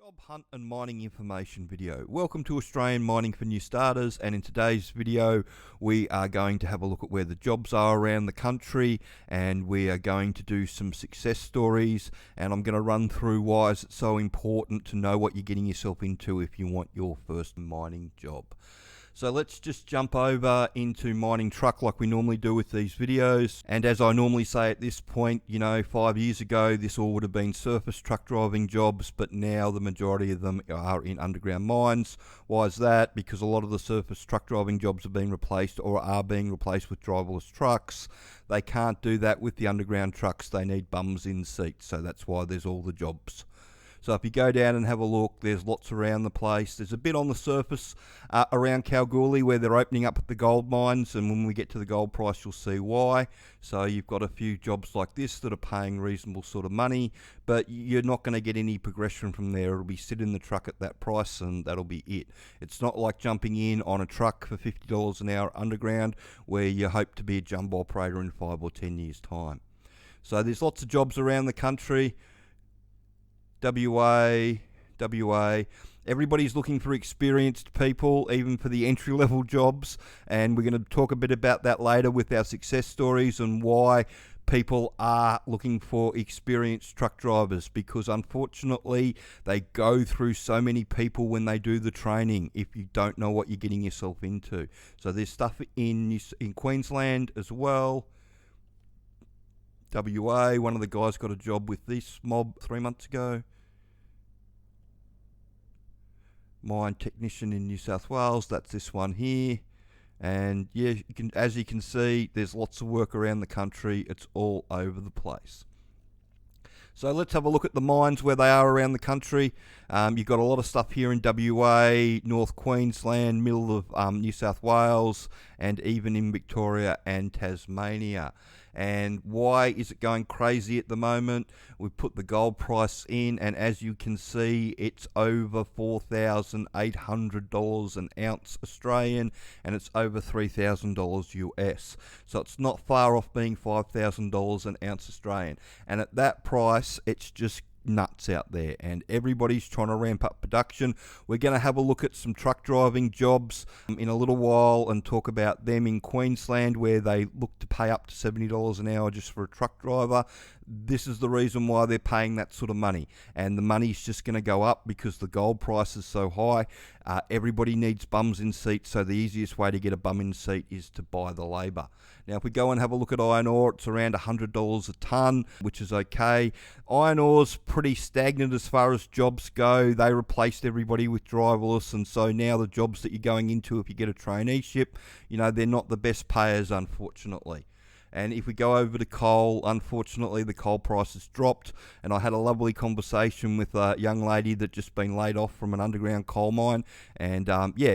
Job hunt and mining information video. Welcome to Australian Mining for New Starters, and in today's video we are going to have a look at where the jobs are around the country, and we are going to do some success stories, and I'm going to run through why is it so important to know what you're getting yourself into if you want your first mining job. So let's just jump over into mining truck like we normally do with these videos. And as I normally say at this point, 5 years ago this all would have been surface truck driving jobs, but now the majority of them are in underground mines. Why is that? Because a lot of the surface truck driving jobs have been replaced or are being replaced with driverless trucks. They can't do that with the underground trucks. They need bums in seats, so that's why there's all the jobs. So if you go down and have a look, there's lots around the place. There's a bit on the surface around Kalgoorlie where they're opening up at the gold mines, and when we get to the gold price you'll see why. So you've got a few jobs like this that are paying reasonable sort of money, but you're not going to get any progression from there. It'll be sit in the truck at that price and that'll be it. It's not like jumping in on a truck for $50 an hour underground where you hope to be a jumbo operator in 5 or 10 years time. So there's lots of jobs around the country. WA, everybody's looking for experienced people, even for the entry-level jobs, and we're going to talk a bit about that later with our success stories and why people are looking for experienced truck drivers, because unfortunately they go through so many people when they do the training if you don't know what you're getting yourself into. So there's stuff in Queensland as well. WA, one of the guys got a job with this mob 3 months ago. Mine technician in New South Wales, that's this one here. And yeah, as you can see, there's lots of work around the country. It's all over the place. So let's have a look at the mines where they are around the country. You've got a lot of stuff here in WA, North Queensland, middle of New South Wales, and even in Victoria and Tasmania. And why is it going crazy at the moment? We've put the gold price in, and as you can see, it's over $4,800 an ounce Australian, and it's over $3,000 US. So it's not far off being $5,000 an ounce Australian. And at that price, it's just nuts out there, and everybody's trying to ramp up production. We're going to have a look at some truck driving jobs in a little while and talk about them in Queensland, where they look to pay up to $70 an hour just for a truck driver. This is the reason why they're paying that sort of money, and the money's just going to go up because the gold price is so high. Everybody needs bums in seats, so the easiest way to get a bum in seat is to buy the labour. Now if we go and have a look at iron ore, it's around $100 a tonne, which is okay. Iron ore's pretty stagnant as far as jobs go. They replaced everybody with driverless, and so now the jobs that you're going into, if you get a traineeship, they're not the best payers, unfortunately. And if we go over to coal, unfortunately the coal price has dropped, and I had a lovely conversation with a young lady that just been laid off from an underground coal mine, and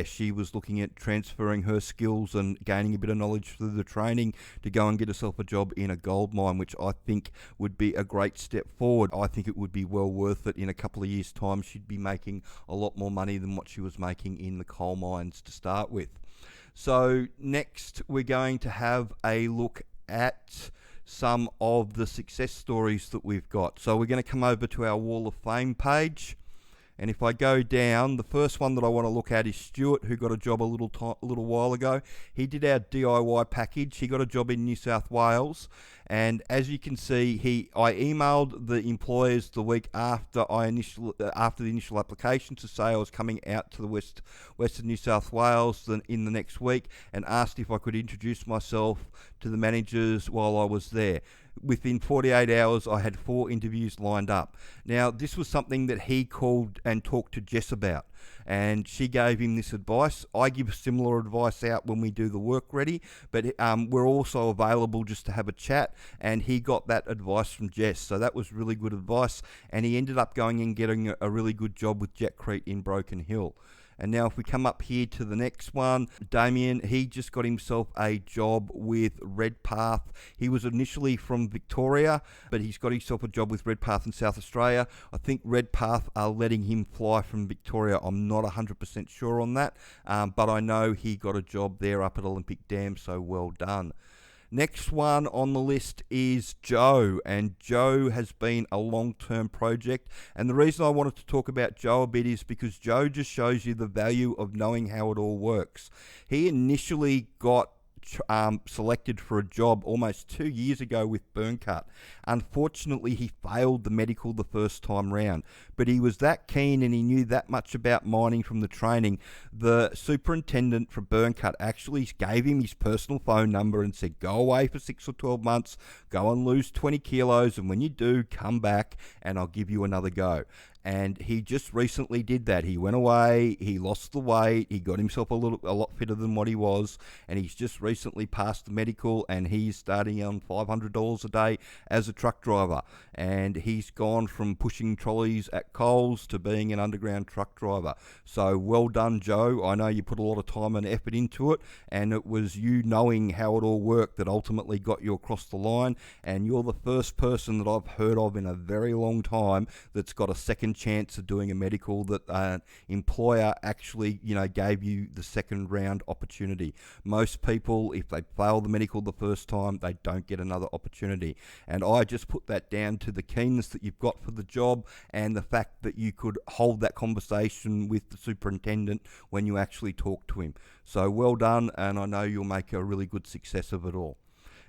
she was looking at transferring her skills and gaining a bit of knowledge through the training to go and get herself a job in a gold mine, which I think would be a great step forward. I think it would be well worth it. In a couple of years' time she'd be making a lot more money than what she was making in the coal mines to start with. So next we're going to have a look at some of the success stories that we've got. So we're going to come over to our Wall of Fame page, and if I go down, the first one that I want to look at is Stuart, who got a job a little while ago. He did our DIY package. He got a job in New South Wales, and as you can see, I emailed the employers the week after the initial application to say I was coming out to the western New South Wales in the next week, and asked if I could introduce myself to the managers while I was there. Within 48 hours, I had 4 interviews lined up. Now, this was something that he called and talked to Jess about, and she gave him this advice. I give similar advice out when we do the work ready, but we're also available just to have a chat, and he got that advice from Jess, so that was really good advice, and he ended up going and getting a really good job with Jetcrete in Broken Hill. And now if we come up here to the next one, Damien, he just got himself a job with Redpath. He was initially from Victoria, but he's got himself a job with Redpath in South Australia. I think Redpath are letting him fly from Victoria. I'm not 100% sure on that, but I know he got a job there up at Olympic Dam, so well done. Next one on the list is Joe, and Joe has been a long-term project. And the reason I wanted to talk about Joe a bit is because Joe just shows you the value of knowing how it all works. He initially got selected for a job almost 2 years ago with Burncut. Unfortunately, he failed the medical the first time round, but he was that keen and he knew that much about mining from the training. The superintendent for Burncut actually gave him his personal phone number and said, go away for 6 or 12 months, go and lose 20 kilos, and when you do, come back and I'll give you another go. And he just recently did that. He went away, he lost the weight, he got himself a lot fitter than what he was, and he's just recently passed the medical, and he's starting on $500 a day as a truck driver. And he's gone from pushing trolleys at Coles to being an underground truck driver. So well done, Joe. I know you put a lot of time and effort into it, and it was you knowing how it all worked that ultimately got you across the line, and you're the first person that I've heard of in a very long time that's got a second chance of doing a medical, that an employer actually, gave you the second round opportunity. Most people, if they fail the medical the first time, they don't get another opportunity. And I just put that down to the keenness that you've got for the job and the fact that you could hold that conversation with the superintendent when you actually talk to him. So well done, and I know you'll make a really good success of it all.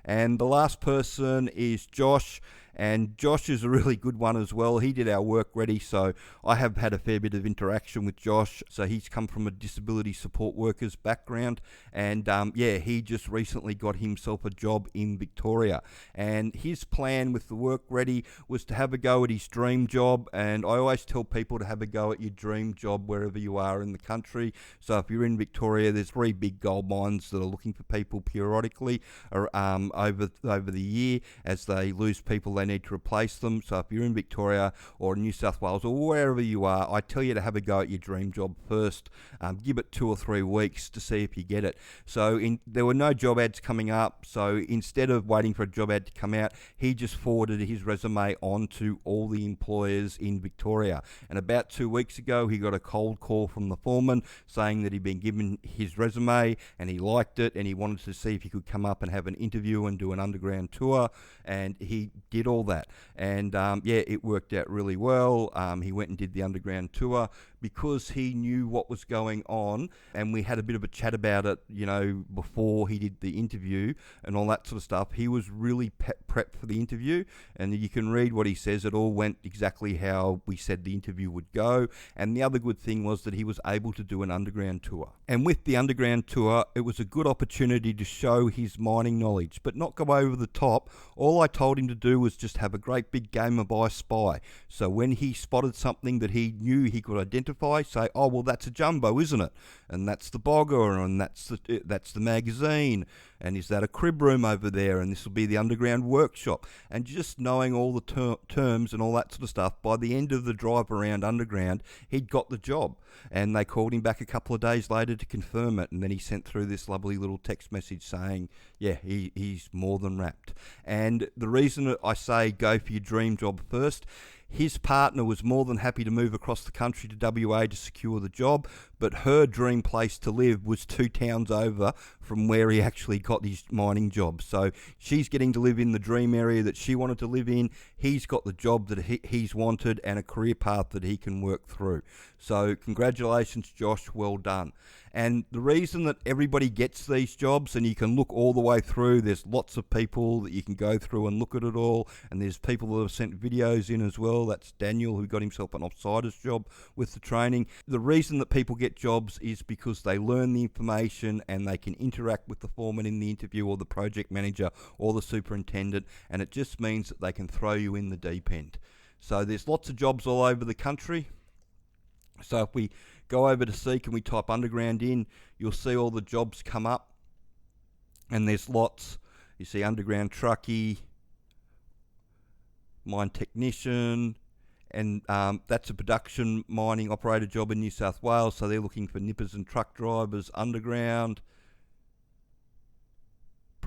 And the last person is Josh, and Josh is a really good one as well. He did our work ready, so I have had a fair bit of interaction with Josh. So he's come from a disability support workers background, and he just recently got himself a job in Victoria. And his plan with the work ready was to have a go at his dream job, and I always tell people to have a go at your dream job wherever you are in the country. So if you're in Victoria, there's 3 big gold mines that are looking for people periodically over the year. As they lose people, they need to replace them. So if you're in Victoria or New South Wales or wherever you are, I tell you to have a go at your dream job first. Give it 2 or 3 weeks to see if you get it. So there were no job ads coming up, so instead of waiting for a job ad to come out, he just forwarded his resume on to all the employers in Victoria. And about 2 weeks ago, he got a cold call from the foreman saying that he'd been given his resume and he liked it, and he wanted to see if he could come up and have an interview and do an underground tour, and he did all that. And it worked out really well. He went and did the underground tour because he knew what was going on, and we had a bit of a chat about it, before he did the interview and all that sort of stuff. He was really prepped for the interview, and you can read what he says. It all went exactly how we said the interview would go. And the other good thing was that he was able to do an underground tour. And with the underground tour, it was a good opportunity to show his mining knowledge, but not go over the top. All I told him to do was just have a great big game of I Spy. So when he spotted something that he knew he could identify, say, oh, well, that's a jumbo, isn't it? And that's the bogger, and that's the magazine, and is that a crib room over there, and this will be the underground workshop. And just knowing all the terms and all that sort of stuff, by the end of the drive around underground, he'd got the job. And they called him back a couple of days later to confirm it, and then he sent through this lovely little text message saying, he's more than wrapped. And the reason that I say go for your dream job first, his partner was more than happy to move across the country to WA to secure the job, but her dream place to live was 2 towns over from where he actually got his mining job. So she's getting to live in the dream area that she wanted to live in. He's got the job that he's wanted and a career path that he can work through. So congratulations, Josh, well done. And the reason that everybody gets these jobs, and you can look all the way through, there's lots of people that you can go through and look at it all, and there's people that have sent videos in as well. That's Daniel, who got himself an offsiders job with the training. The reason that people get jobs is because they learn the information and they can interact with the foreman in the interview or the project manager or the superintendent, and it just means that they can throw you in the deep end. So there's lots of jobs all over the country. So if we go over to Seek and we type underground in, you'll see all the jobs come up, and there's lots. You see underground truckie, mine technician, and that's a production mining operator job in New South Wales, so they're looking for nippers and truck drivers underground.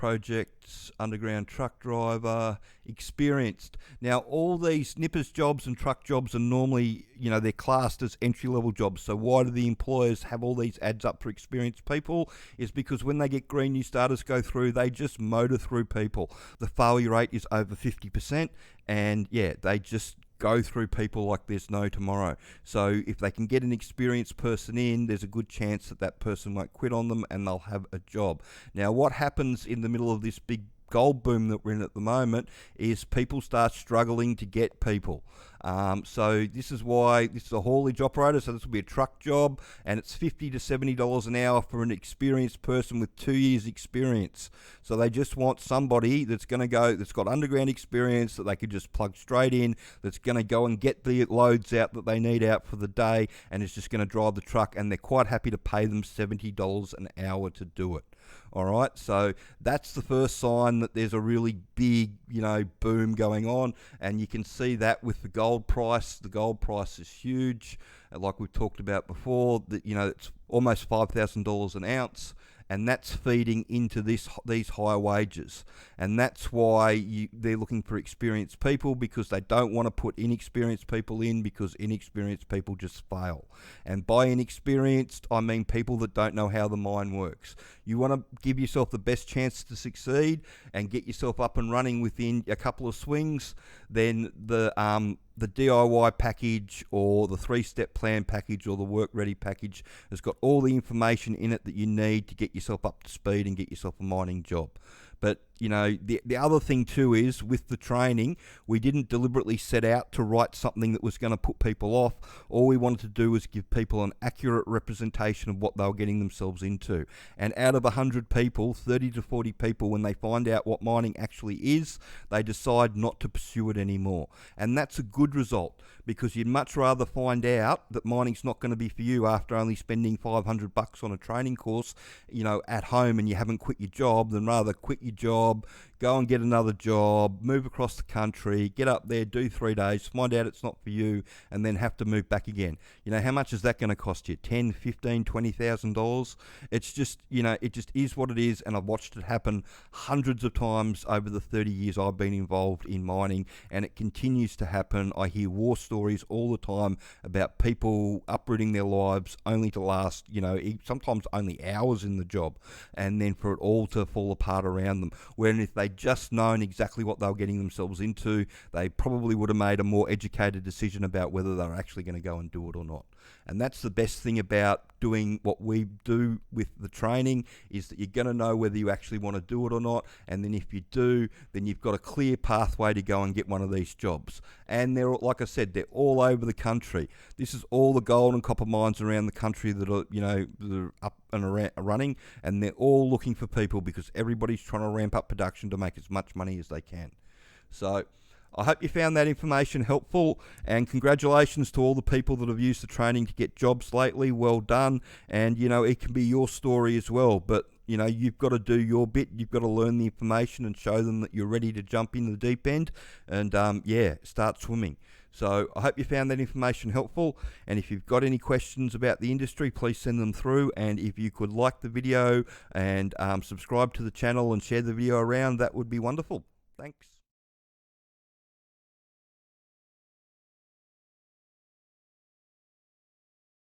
projects, underground truck driver, experienced. Now, all these nippers jobs and truck jobs are normally, they're classed as entry-level jobs. So why do the employers have all these ads up for experienced people? Is because when they get green new starters go through, they just motor through people. The failure rate is over 50%, and they just go through people like there's no tomorrow. So if they can get an experienced person in, there's a good chance that that person won't quit on them and they'll have a job. Now, what happens in the middle of this big gold boom that we're in at the moment is people start struggling to get people. So this is why this is a haulage operator. So this will be a truck job, and it's $50 to $70 an hour for an experienced person with 2 years experience. So they just want somebody that's got underground experience that they could just plug straight in, that's going to go and get the loads out that they need out for the day, and is just going to drive the truck, and they're quite happy to pay them $70 an hour to do it. All right, so that's the first sign that there's a really big, boom going on, and you can see that with the gold price. The gold price is huge, like we've talked about before. That it's almost $5,000 an ounce, and that's feeding into these higher wages, and that's why they're looking for experienced people, because they don't want to put inexperienced people in, because inexperienced people just fail. And by inexperienced, I mean people that don't know how the mine works. You want to give yourself the best chance to succeed and get yourself up and running within a couple of swings. Then the DIY package, or the 3-step plan package, or the work ready package has got all the information in it that you need to get yourself up to speed and get yourself a mining job. But the other thing too is, with the training, we didn't deliberately set out to write something that was going to put people off. All we wanted to do was give people an accurate representation of what they were getting themselves into. And out of 100 people, 30 to 40 people, when they find out what mining actually is, they decide not to pursue it anymore. And that's a good result, because you'd much rather find out that mining's not going to be for you after only spending $500 on a training course, at home, and you haven't quit your job, than rather quit your job, go and get another job, move across the country, get up there, do 3 days, find out it's not for you, and then have to move back again. How much is that going to cost you? $10,000, $15,000, $20,000? It's just, it just is what it is, and I've watched it happen hundreds of times over the 30 years I've been involved in mining, and it continues to happen. I hear war stories all the time about people uprooting their lives only to last, sometimes only hours in the job, and then for it all to fall apart around them. When if they'd just known exactly what they were getting themselves into, they probably would have made a more educated decision about whether they're actually going to go and do it or not. And that's the best thing about doing what we do with the training, is that you're going to know whether you actually want to do it or not. And then if you do, then you've got a clear pathway to go and get one of these jobs. And they're, like I said, they're all over the country. This is all the gold and copper mines around the country that are, that are up and running, and they're all looking for people, because everybody's trying to ramp up production to make as much money as they can. So I hope you found that information helpful, and congratulations to all the people that have used the training to get jobs lately. Well done. And it can be your story as well, but you've got to do your bit. You've got to learn the information and show them that you're ready to jump in the deep end and start swimming. So I hope you found that information helpful, and if you've got any questions about the industry, please send them through. And if you could like the video and subscribe to the channel and share the video around, that would be wonderful. Thanks.